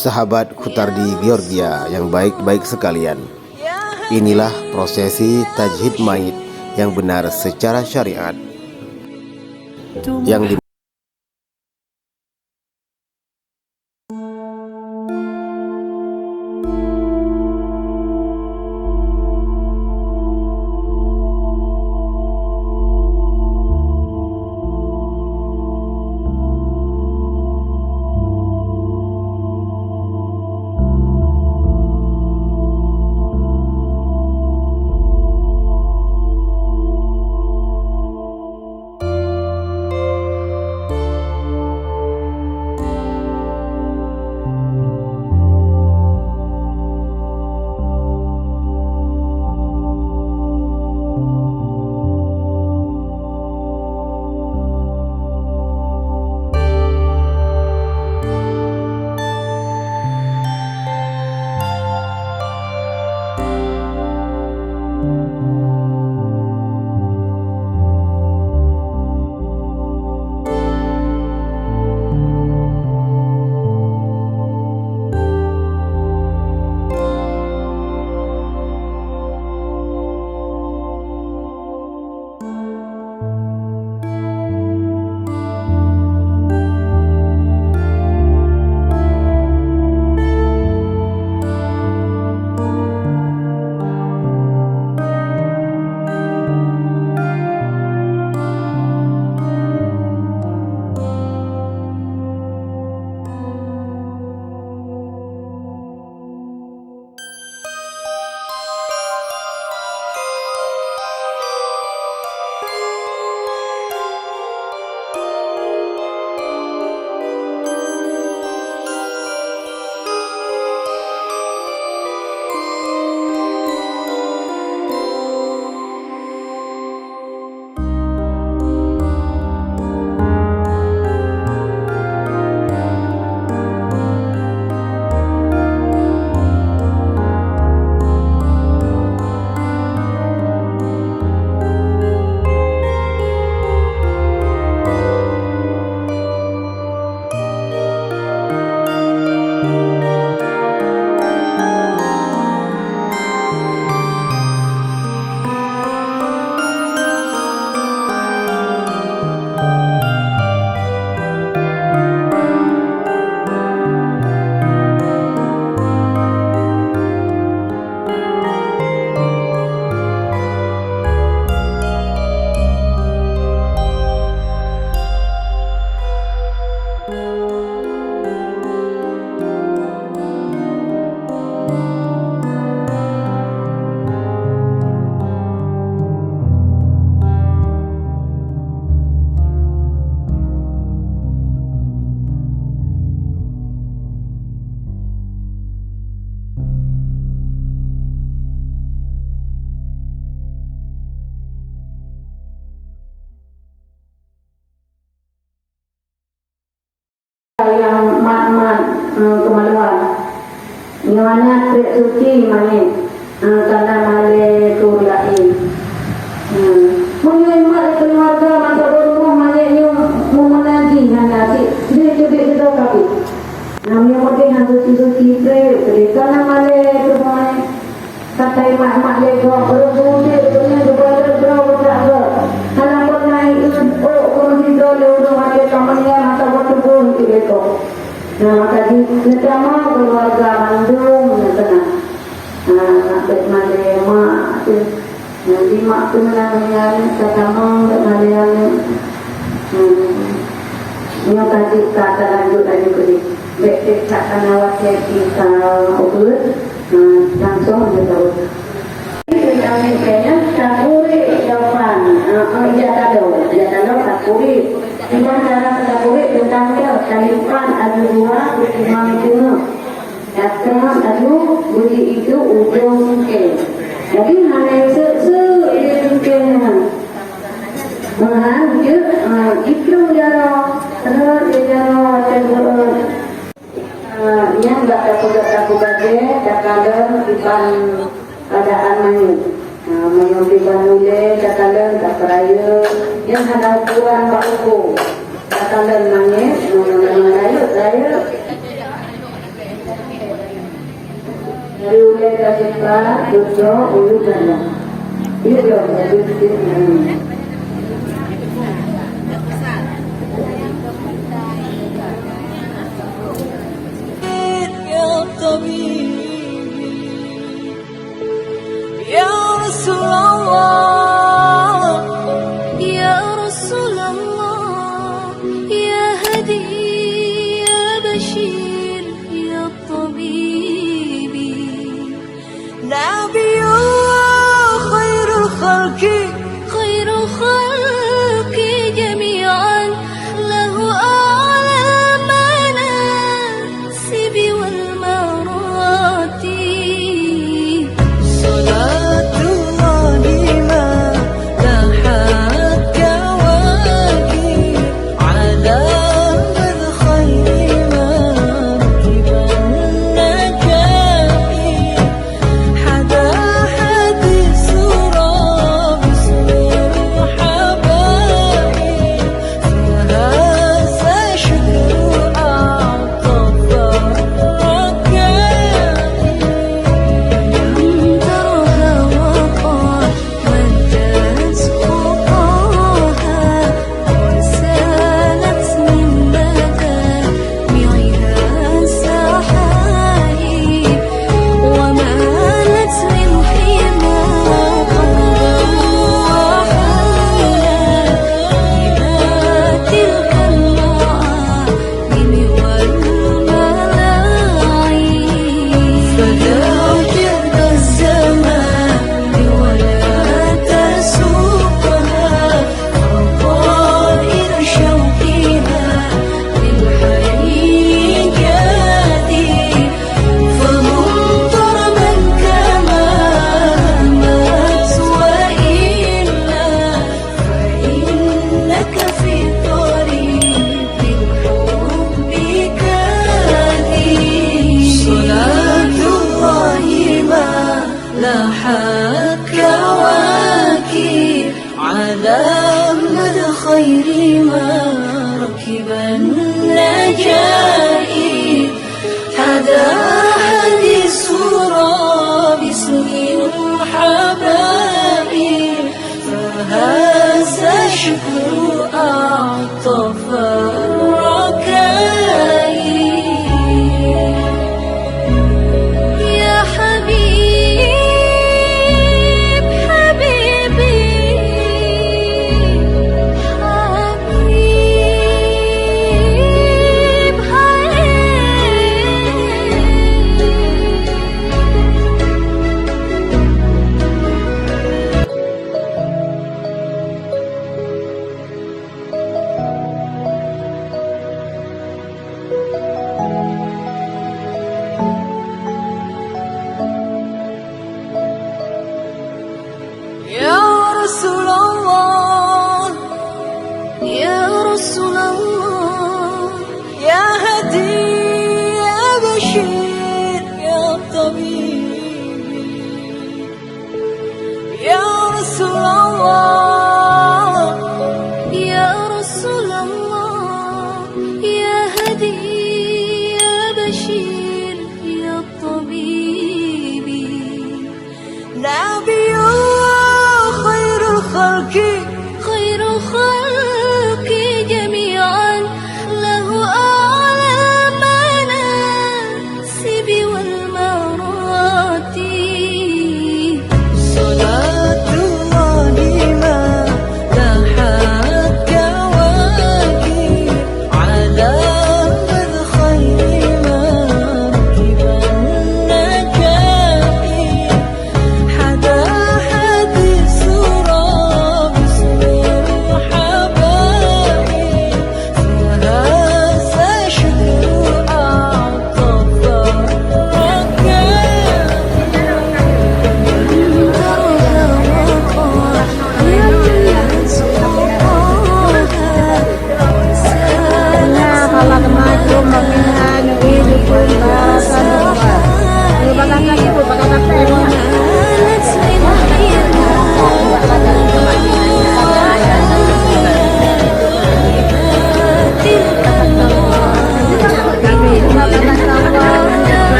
Sahabat Khutardi Georgia yang baik-baik sekalian, inilah prosesi tajhid mayit yang benar secara syariat, yang yang mat kemaluan nyawana krek suci mane karena male turlain mungkin mak keluarga masuk rumah mane nyu memenaji nasi dia kita tapi namanya mungkin hantu suci krek karena male rumah kata mak lego berumur punya dua berapa kalau pernah itu kemudian dulu ada temannya atau waktu itu. Nah, maka di negara keluarga Bandung tenang. Sampai malema nanti mak tu menanya kata mau malema. Nyo tadi kata lanjut lagi kali. Bek kata nawat kita urut langsung dia tahu. Ini kayaknya takuri jawaban. Dia tahu takuri. Dengan cara takuri tentang kalipan adu dua imam itu. Datang adu budi itu ujung ke. Jadi hanya ujung ke. Itu jaro terus jaro yang enggak takut baje dakalan iban keadaan mani menyumbang nule dakalan tak peraya yang ada ukuran baku dakalan mani mengenai saya dari ulai kasih pra, dojo, ulu dan iya dong, jadi sedikit ini. يا طبيبي يا رسول الله يا رسول الله يا هدي يا بشير يا طبيبي نبي الله خير الخلق جميعا له أعلى المناسب والمراتب صلاة الله ما لاحت كواكب على من خير مركب النجاة حدا حديث رابس الحبايب فهذا شكر أعطى ترها وقال مدت خطاها وسالت من مدامعها سحايب ومالت من حمى قلبا وحالا إلى تلك المعالم والملاعين فذاكر الزمان ولا تسوقها عطائر شوقها للحريقات فمنظر من كما مات وإلا فإنك في طريق الحب كاذب صلاة الله ما لاحت كواكب على مدى خير ما ركب النجائب هذا حديث باسم الحبائب فهذا شكر أعطف الركائب يا حبيب حبيبي حبيب حبيب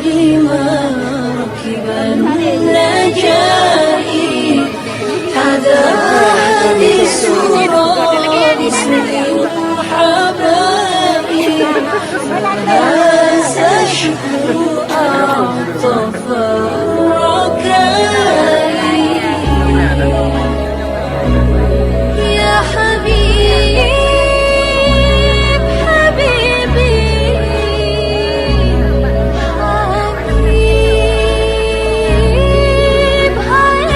خير مركب النجاة هذا حديث باسم الحبائب هذا شكر أعطف الركائب يا حبيب حبيبي حبيب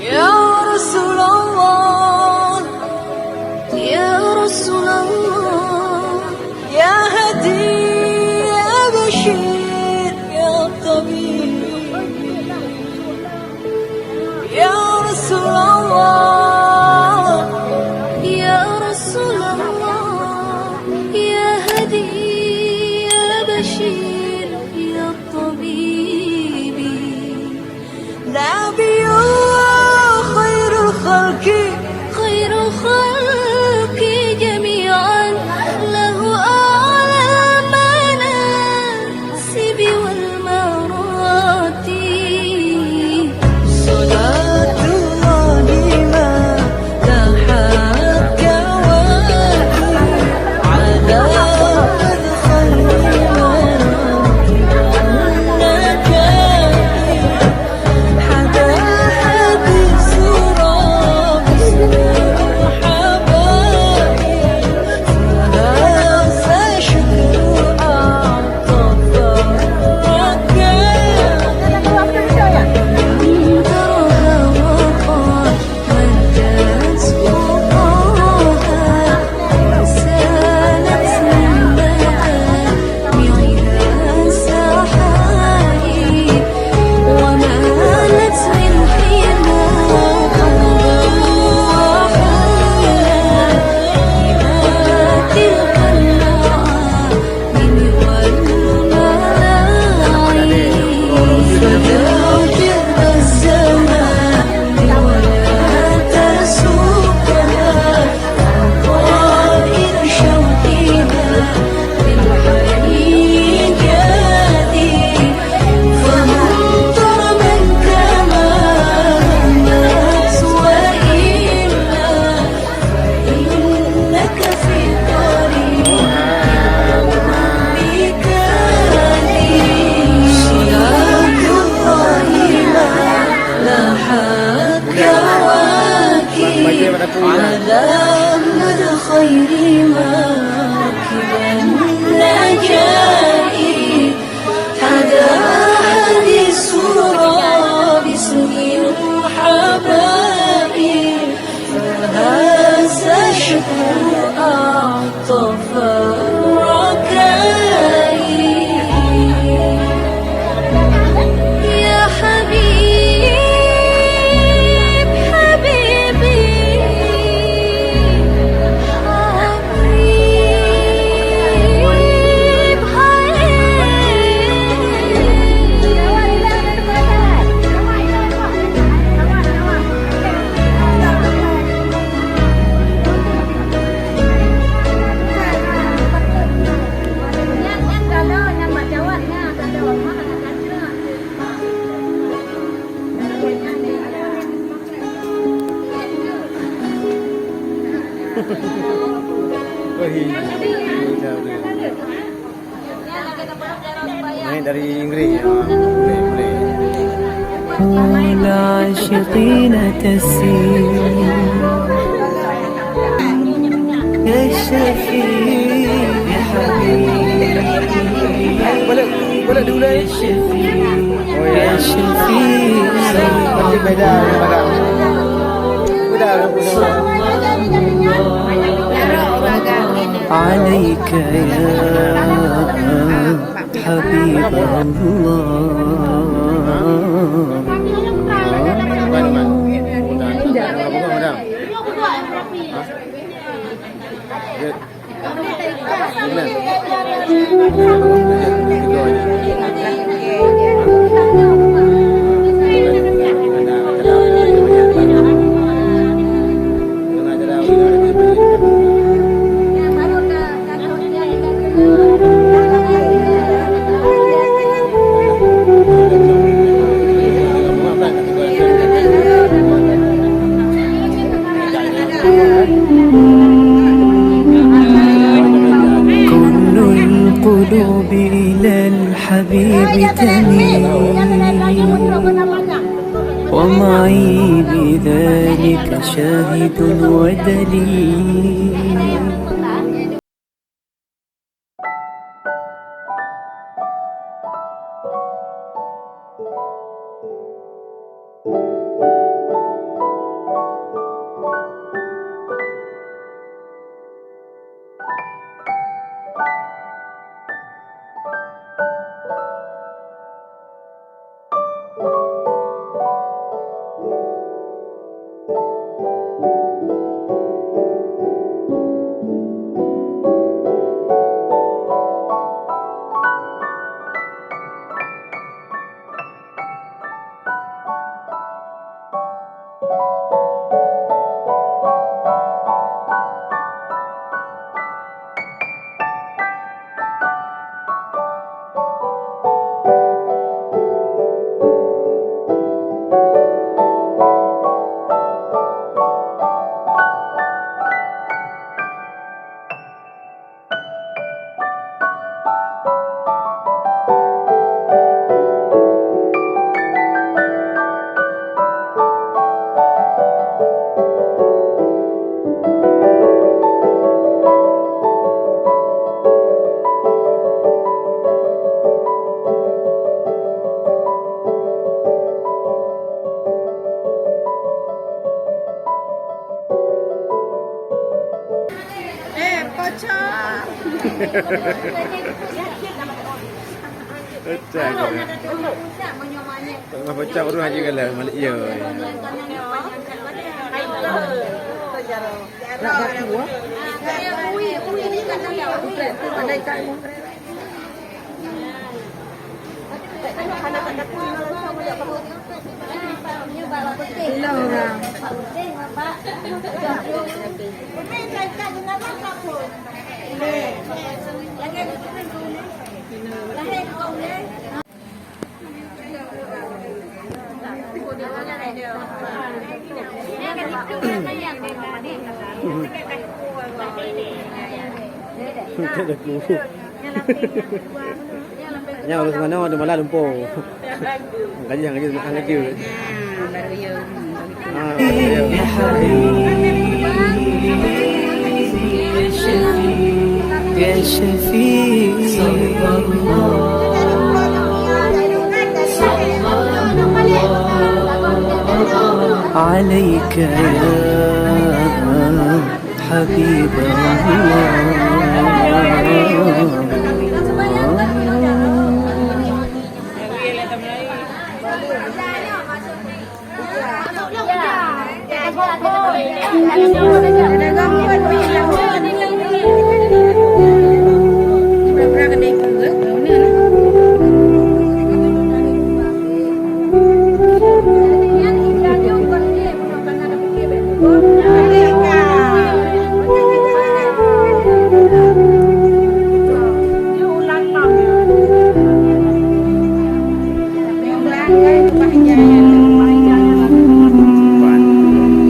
يا رسول الله يا رسول الله يا هدي يا بشير يا طبيب يا رسول الله يا رسول الله يا هدي يا بشير يا طبيب نبي خير الخلق خير الخلق جميعا له أعلى المناسب والمراتب صلاة الله ما لاحت كواكب على خير Ini dari Inggris ya. Boleh. العاشقين تسير يا شفيع يا حبيبي Boleh diulang. يا شفيع يا شفيع Nanti beda barang. Beda. عليك يا حبيب الله كل القلوب إلى الحبيب تميل ومعي بذلك شاهد ودليل. Pecah ke? Tengah pecah baru haji kala malik ya. Ada guru. Nya harus mana ada malah lumpur. Gaji yang gaji angkat dia. يا حبيبي يا شفيع صلى الله عليك يا حبيب الله.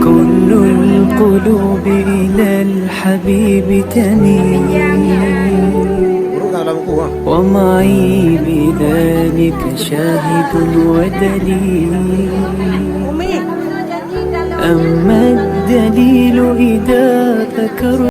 كل القلوب إلى الحبيب تميل ومعي بذلك شاهد ودليل. أما الدليل إذا ذكرت